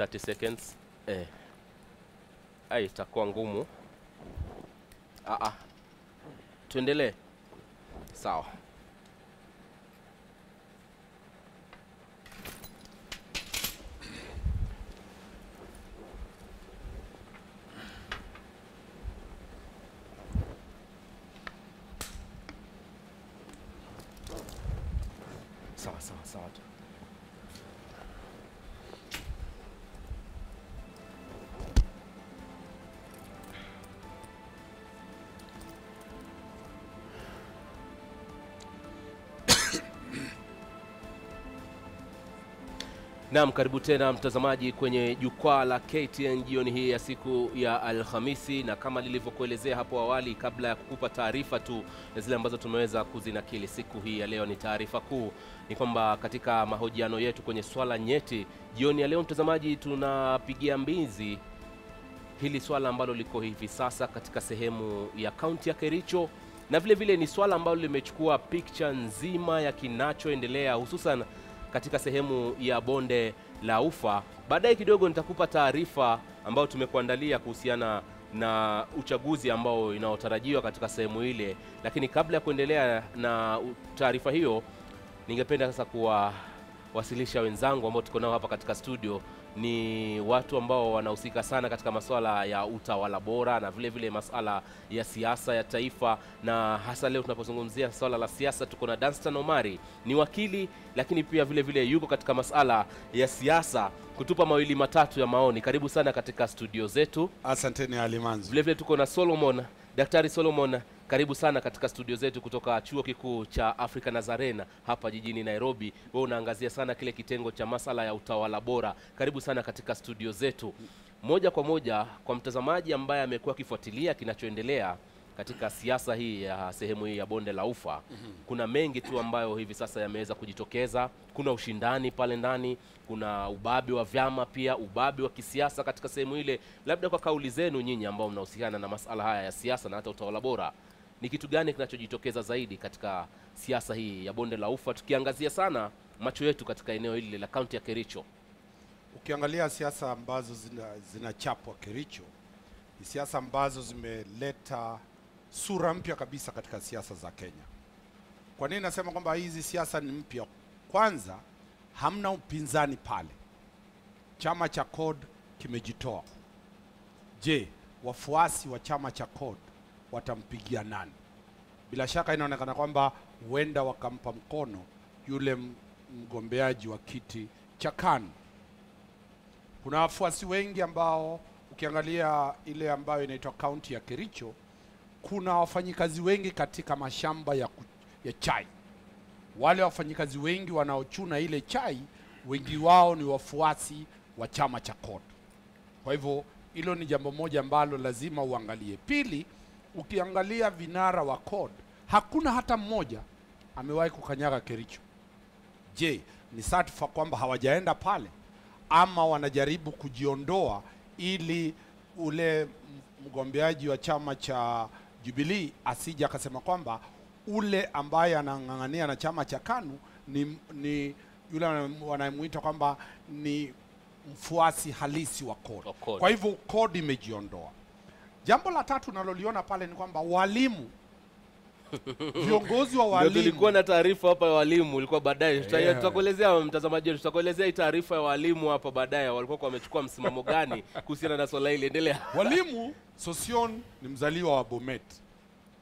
30 seconds. Ai, itakuwa ngumu. Tuendelee. Sawa. Sawa. Naam, karibu tena mtazamaji kwenye jukwaa la KTN jioni hii ya siku ya Alhamisi, na kama nilivyokuelezea hapo awali kabla ya kukupa taarifa tu zile ambazo tumeweza kuzinakili siku hii ya leo, ni taarifa kuu ni kwamba katika mahojiano yetu kwenye swala nyeti jioni ya leo mtazamaji, tunapigia mbizi hili swala ambalo liko hivi sasa katika sehemu ya kaunti ya Kericho, na vile vile ni swala ambalo limechukua picture nzima ya kinachoendelea hususan katika sehemu ya bonde la Ufa. Baadaye kidogo nitakupa taarifa ambayo tumekuandalia kuhusiana na uchaguzi ambao inaotarajiwa katika sehemu ile, lakini kabla ya kuendelea na taarifa hiyo, ningependa sasa kuwasilisha wenzangu ambao tuko nao hapa katika studio. Ni watu ambao wanahusika sana katika masuala ya utawala bora na vile vile masuala ya siasa ya taifa, na hasa leo tunapozungumzia swala la siasa tuko na Danstan Omari, ni wakili lakini pia vile vile yuko katika masuala ya siasa kutupa mawili matatu ya maoni. Karibu sana katika studio zetu. Asanteni Alimanzi. Vile vile tuko na Solomon, Daktari Solomon, karibu sana katika studio zetu kutoka Chuo Kikuu cha Africa Nazarene hapa jijini Nairobi. Wewe unaangazia sana kile kitengo cha masala ya utawala bora. Karibu sana katika studio zetu. Moja kwa moja kwa mtazamaji ambaye amekuwa akifuatilia kinachoendelea katika siasa hii ya sehemu hii ya bonde la Ufa, kuna mengi tu ambayo hivi sasa yameweza kujitokeza. Kuna ushindani pale ndani, kuna ubabe wa vyama, pia ubabe wa kisiasa katika sehemu ile. Labda kwa kauli zenu nyinyi ambao mnahusiana na masuala haya ya siasa na hata utawala bora, ni kitu gani kinachojitokeza zaidi katika siasa hii ya bonde la Ufa, tukiangazia sana macho yetu katika eneo hili la kaunti ya Kericho? Ukiangalia siasa ambazo zinachapwa Kericho, ni siasa ambazo zimeleta sura mpya kabisa katika siasa za Kenya. Kwa nini nasema kwamba hizi siasa ni mpya? Kwanza, hamna upinzani pale. Chama cha CORD kimejitoa. Je, wafuasi wa chama cha CORD watampigia nani? Bila shaka inaonekana kwamba huenda wakampa mkono yule mgombeaji wa kiti cha KANU. Kuna wafuasi wengi ambao ukiangalia ile ambayo inaitwa kaunti ya Kericho, kuna wafanyikazi wengi katika mashamba ya chai. Wale wafanyikazi wengi wanaochuna ile chai, wengi wao ni wafuasi wa chama cha CORD. Kwa hivyo hilo ni jambo moja ambalo lazima uangalie. Pili, ukiangalia vinara wa CORD, hakuna hata mmoja amewahi kukanyaga Kericho. Je, ni satifa kwamba hawajaenda pale, ama wanajaribu kujiondoa ili ule mgombeaji wa chama cha Jubilee asija akasema kwamba ule ambaye anang'ang'ania na chama cha KANU ni yule wanamuita kwamba ni mfuasi halisi wa CORD. Kwa hivyo CORD imejiondoa. Jambo la tatu naloliona pale ni kwamba walimu, viongozi wa walimu, tulikuwa na taarifa hapa ya walimu, ilikuwa baadaye tutakuelezea mtazamaji, tutakuelezea hii taarifa ya walimu hapa baadaye, walikuwa wamechukua msimamo gani kuhusiana na swala hili. Endelea. Walimu, Sosion ni mzaliwa wa Bomet,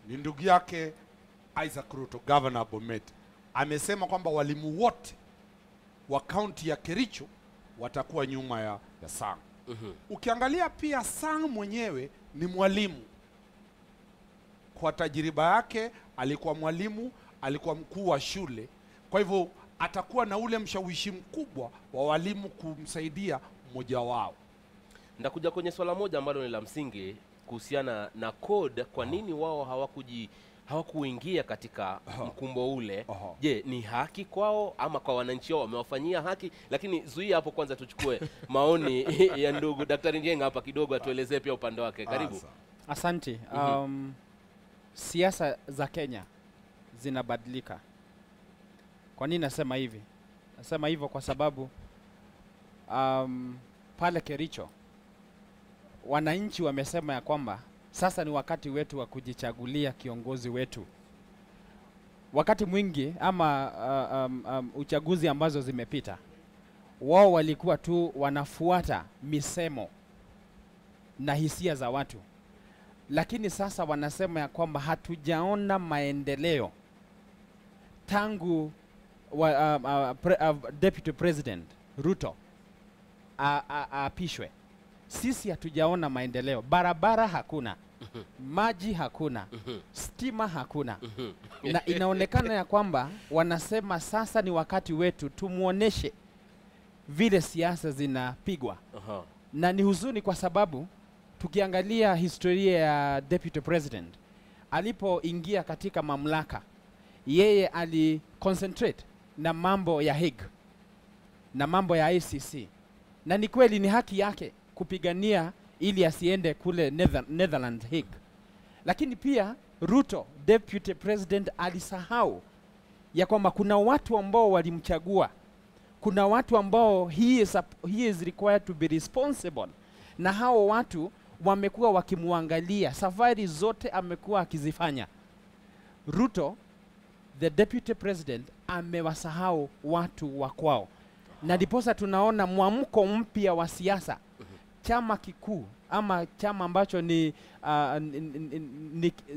ni ndugu yake Isaac Ruto, governor Bomet. Amesema kwamba walimu wote wa kaunti ya Kericho watakuwa nyuma ya Sang. Ukiangalia pia Sang mwenyewe ni mwalimu. Kwa tajiriba yake alikuwa mwalimu, alikuwa mkuu wa shule. Kwa hivyo atakuwa na ule mshawishi mkubwa wa walimu kumsaidia mmoja wao. Ndakuja kwenye swala moja ambalo ni la msingi kuhusiana na CORD. Kwa nini wao hawakuingia katika mkumbo ule? Je, ni haki kwao ama kwa wananchi wao wamewafanyia haki? Lakini zuia hapo kwanza, tuchukue maoni ya ndugu Daktari Njenga hapa kidogo atuelezee pia upande wake. Karibu. Asante. Siasa za Kenya zinabadilika. Kwa nini nasema hivi? Nasema hivyo kwa sababu pale Kericho, wananchi wamesema ya kwamba sasa ni wakati wetu wa kujichagulia kiongozi wetu. Wakati mwingi ama uchaguzi ambazo zimepita, wao walikuwa tu wanafuata misemo na hisia za watu, lakini sasa wanasema ya kwamba hatujaona maendeleo tangu Deputy President Ruto apishwe. Sisi hatujaona maendeleo. Barabara hakuna, maji hakuna, stima hakuna. Na inaonekana ya kwamba wanasema sasa ni wakati wetu tumuoneshe vile siasa zinapigwa. Na ni huzuni kwa sababu tukiangalia historia ya Deputy President, alipoingia katika mamlaka, yeye aliconcentrate na mambo ya Hague na mambo ya ICC, na ni kweli ni haki yake kupigania ili asiende kule Netherlands Hague. Lakini pia Ruto, Deputy President, alisahau ya kwamba kuna watu ambao walimchagua, kuna watu ambao he is required to be responsible, na hao watu wamekuwa wakimuangalia safari zote amekuwa akizifanya. Ruto, the Deputy President, amewasahau watu wa kwao, na ndiposa tunaona mwamko mpya wa siasa. Chama kikuu ama chama ambacho ni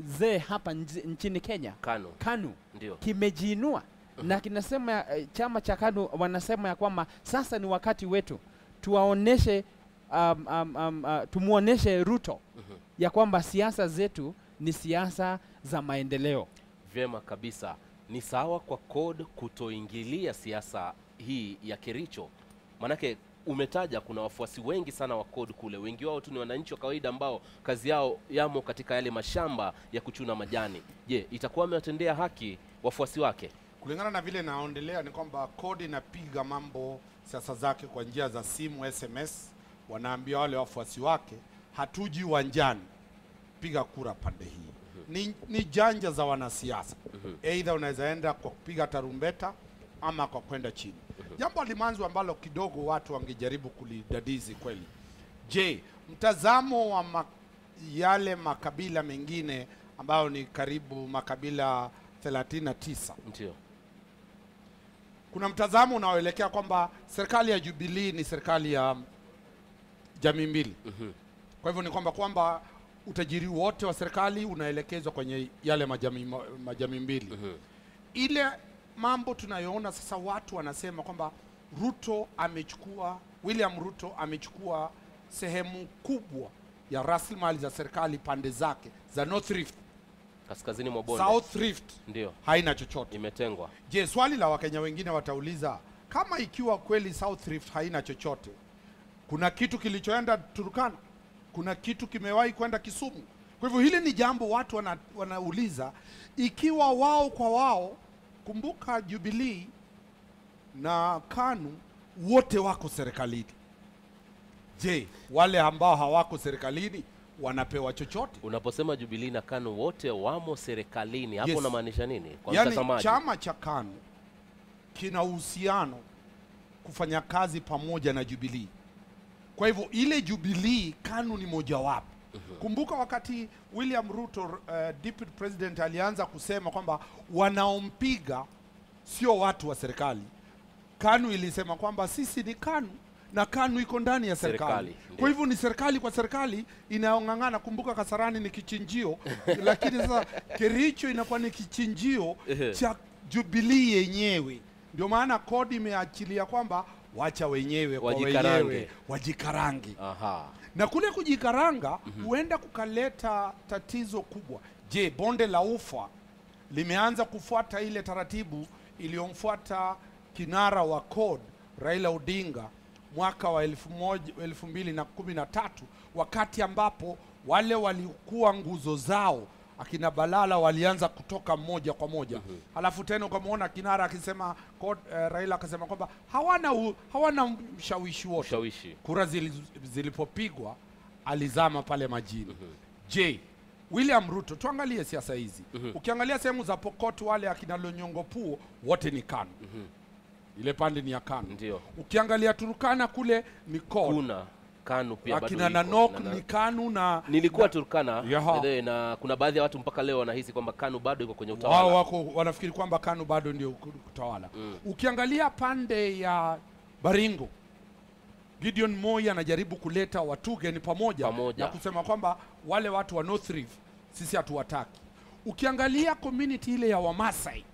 zee hapa nchini Kenya, KANU ndio kimejiinua na kinasema chama cha KANU wanasema ya kwamba sasa ni wakati wetu tuwaoneshe tumuoneshe Ruto ya kwamba siasa zetu ni siasa za maendeleo. Vyema kabisa. Ni sawa kwa CORD kutoingilia siasa hii ya Kericho? Manake umetaja kuna wafuasi wengi sana wa CORD kule, wengi wao tu ni wananchi wa kawaida ambao kazi yao yamo katika yale mashamba ya kuchuna majani. Je, itakuwa amewatendea haki wafuasi wake? Kulingana na vile naondelea ni kwamba CORD inapiga mambo siasa zake kwa njia za simu, SMS. Wanaambia wale wafuasi wake, hatuji uwanjani, piga kura pande hii. Ni janja za wanasiasa. Either unaweza enda kwa kupiga tarumbeta ama kwa kwenda chini. Jambo limanzo ambalo kidogo watu wangejaribu kulidadizi kweli. Je, mtazamo wa yale makabila mengine ambayo ni karibu makabila 39. Ndio. Kuna mtazamo unaoelekea kwamba serikali ya Jubilee ni serikali ya jamii mbili. Kwa hivyo ni kwamba utajiri wote wa serikali unaelekezwa kwenye yale majamii mbili. Ile mambo tunayoona sasa, watu wanasema kwamba William Ruto amechukua sehemu kubwa ya rasilimali za serikali pande zake za North Rift, kaskazini mwa bonde. South Rift ndio haina chochote, imetengwa. Je, swali la Wakenya wengine watauliza, kama ikiwa kweli South Rift haina chochote, kuna kitu kilichoenda Turkana? Kuna kitu kimewahi kwenda Kisumu? Kwa hivyo hili ni jambo watu wanauliza, ikiwa wao kwa wao. Kumbuka Jubilee na KANU wote wako serikalini. Je, wale ambao hawako serikalini wanapewa chochote? Unaposema Jubilee na KANU wote wamo serikalini, hapo unamaanisha nini kwa yani, mtazamaji? Chama cha KANU kina uhusiano kufanya kazi pamoja na Jubilee. Kwa hivyo ile Jubilee, KANU ni mojawapo. Kumbuka wakati William Ruto Deputy President alianza kusema kwamba wanaompiga sio watu wa serikali, KANU ilisema kwamba sisi ni KANU na KANU iko ndani ya serikali. Kwa hivyo ni serikali kwa serikali inaongangana. Kumbuka Kasarani ni kichinjio lakini sasa Kericho inakuwa ni kichinjio cha Jubilee yenyewe. Ndio maana CORD imeachilia kwamba wacha wenyewe kwa wenyewe wajikarangi. Na kule kujikaranga huenda kukaleta tatizo kubwa. Je, bonde la Ufa limeanza kufuata ile taratibu iliyomfuata kinara wa CORD Raila Odinga mwaka wa 2013, wakati ambapo wale walikuwa nguzo zao akina Balala walianza kutoka moja kwa moja. Halafu tena ukamwona kinara akisema Raila akasema kwamba hawana mshawishi wote. Kura zilipopigwa alizama pale majini. Je, William Ruto, tuangalie siasa hizi. Ukiangalia sehemu za Pokot, wale akina Lonyongo Puo wote ni KANU. Ile pande ni ya KANU. Ndio. Ukiangalia Turkana kule ni CORD. KANU pia bado akina Nanok ni KANU na nilikuwa Turkana Yaha. na kuna baadhi ya watu mpaka leo wanahisi kwamba KANU bado iko kwenye utawala. Wao wako wanafikiri kwamba KANU bado ndio utawala. Ukiangalia pande ya Baringo, Gideon Moi anajaribu kuleta Watuge ni pamoja na kusema kwamba wale watu wa North Rift sisi hatuwataki. Ukiangalia community ile ya Wamasai,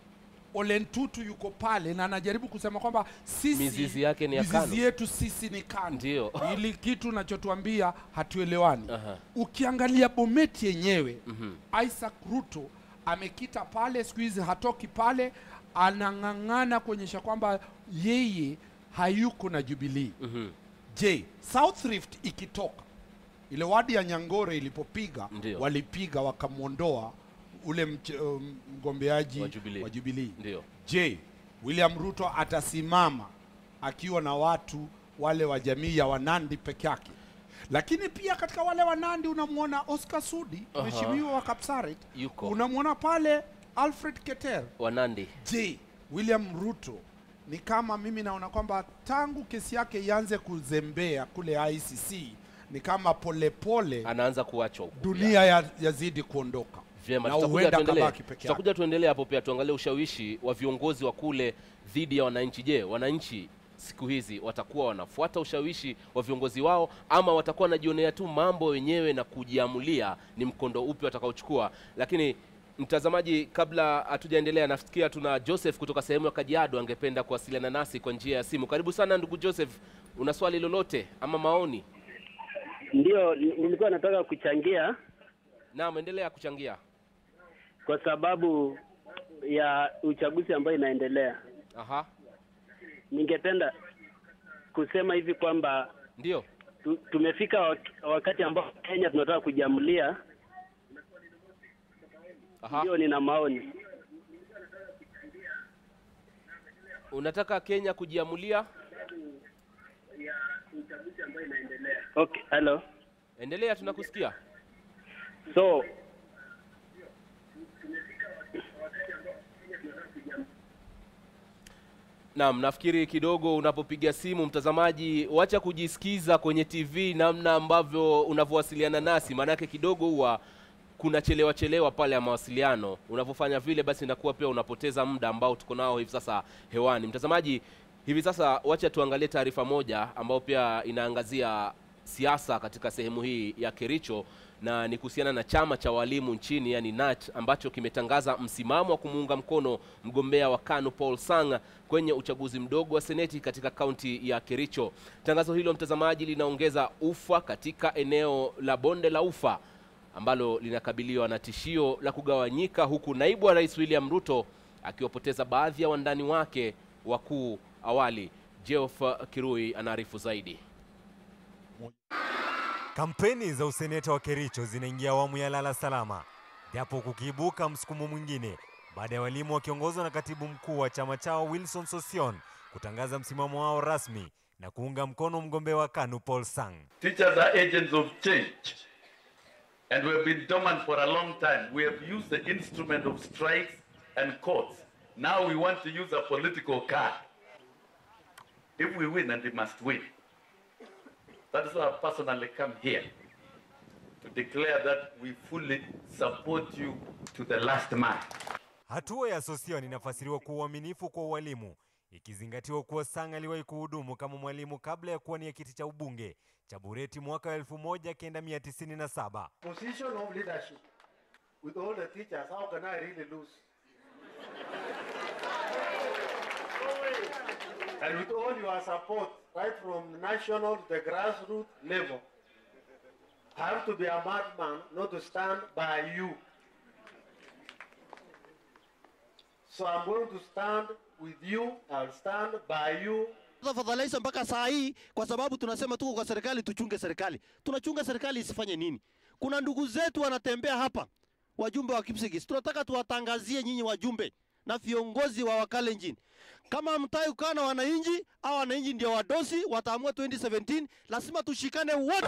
Ole Ntutu yuko pale na anajaribu kusema kwamba sisi mizizi yake ni ya KANU. Mizizi yetu sisi ni KANU. Ndio. Ili kitu nachotuambia hatuelewani. Ukiangalia Bomet yenyewe, Isaac Ruto amekita pale, siku hizi hatoki pale, anang'ang'ana kuonyesha kwamba yeye hayuko na Jubilee. Je, South Rift ikitoka, ile wadi ya Nyangore ilipopiga, walipiga wakamuondoa ule mgombeaji wa Jubilee. Je, William Ruto atasimama akiwa na watu wale wa jamii ya Wanandi peke yake? Lakini pia katika wale Wanandi unamuona Oscar Sudi, mheshimiwa wa Kapsaret, unamuona pale Alfred Keter Wanandi. Je, William Ruto ni kama mimi naona kwamba tangu kesi yake ianze kuzembea kule ICC ni kama polepole anaanza kuachwa, dunia yazidi kuondoka. Vyema, tutakuja tuendelee hapo pia tuangalie ushawishi wa viongozi wa kule dhidi ya wananchi. Je, wananchi siku hizi watakuwa wanafuata ushawishi wa viongozi wao ama watakuwa wanajionea tu mambo wenyewe na kujiamulia ni mkondo upi watakaochukua? Lakini mtazamaji, kabla hatujaendelea, nafikia tuna Joseph kutoka sehemu ya Kajiado angependa kuwasiliana nasi kwa njia ya simu. Karibu sana ndugu Joseph, una swali lolote ama maoni? Ndio, nilikuwa nataka kuchangia. Naam, endelea kuchangia. Kwa sababu ya uchaguzi ambao inaendelea. Ningependa kusema hivi kwamba ndio tumefika wakati ambao Kenya tunataka kujiamulia. Ndio, nina maoni. Unataka Kenya kujiamulia? Uchaguzi ambao inaendelea. Okay, hello. Endelea, tunakusikia. So naam, nafikiri kidogo unapopiga simu mtazamaji, wacha kujisikiza kwenye TV namna ambavyo unavyowasiliana nasi, maanake kidogo huwa kuna chelewa pale ya mawasiliano. Unavyofanya vile basi inakuwa pia unapoteza muda ambao tuko nao hivi sasa hewani. Mtazamaji, hivi sasa wacha tuangalie taarifa moja ambao pia inaangazia siasa katika sehemu hii ya Kericho, na ni kuhusiana na chama cha walimu nchini yani NAT ambacho kimetangaza msimamo wa kumuunga mkono mgombea wa KANU Paul Sang kwenye uchaguzi mdogo wa seneti katika kaunti ya Kericho. Tangazo hilo mtazamaji linaongeza ufa katika eneo la bonde la Ufa ambalo linakabiliwa na tishio la kugawanyika, huku naibu wa rais William Ruto akiwapoteza baadhi ya wandani wake wakuu awali. Geoff Kirui anaarifu zaidi. Kampeni za useneta wa Kericho zinaingia awamu ya lala salama, japo kukiibuka msukumo mwingine baada ya walimu wakiongozwa na katibu mkuu wa chama chao Wilson Sosion kutangaza msimamo wao rasmi na kuunga mkono mgombea wa KANU Paul Sang. Teachers are agents of change and we have been dormant for a long time. We have used the instrument of strikes and courts. Now we want to use a political card. If we win, and we must win. That is why I personally come here to declare that we fully support you to the last man. Hatua ya Sosion inafasiriwa kwa uaminifu kwa walimu, ikizingatiwa kuwa Sang aliwahi kuhudumu kama mwalimu kabla ya kuwania kiti cha ubunge cha Bureti mwaka 1997. Position of leadership with all the teachers, how can I really lose? And with all your support, right from national to the grassroots level, I have to be a madman not to stand by you. So I'm going to stand with you, I'll stand by you. Tafadhalisha mpaka saa hii kwa sababu tunasema tuko kwa serikali, tuchunge serikali. Tunachunga serikali isifanye nini? Kuna ndugu zetu wanatembea hapa, wajumbe wa Kipsigis. Tunataka tuwatangazie nyinyi wajumbe na viongozi wa Wakalenjin. Kama mtai ukana wananchi au wananchi ndio wadosi wataamua 2017, lazima tushikane wote.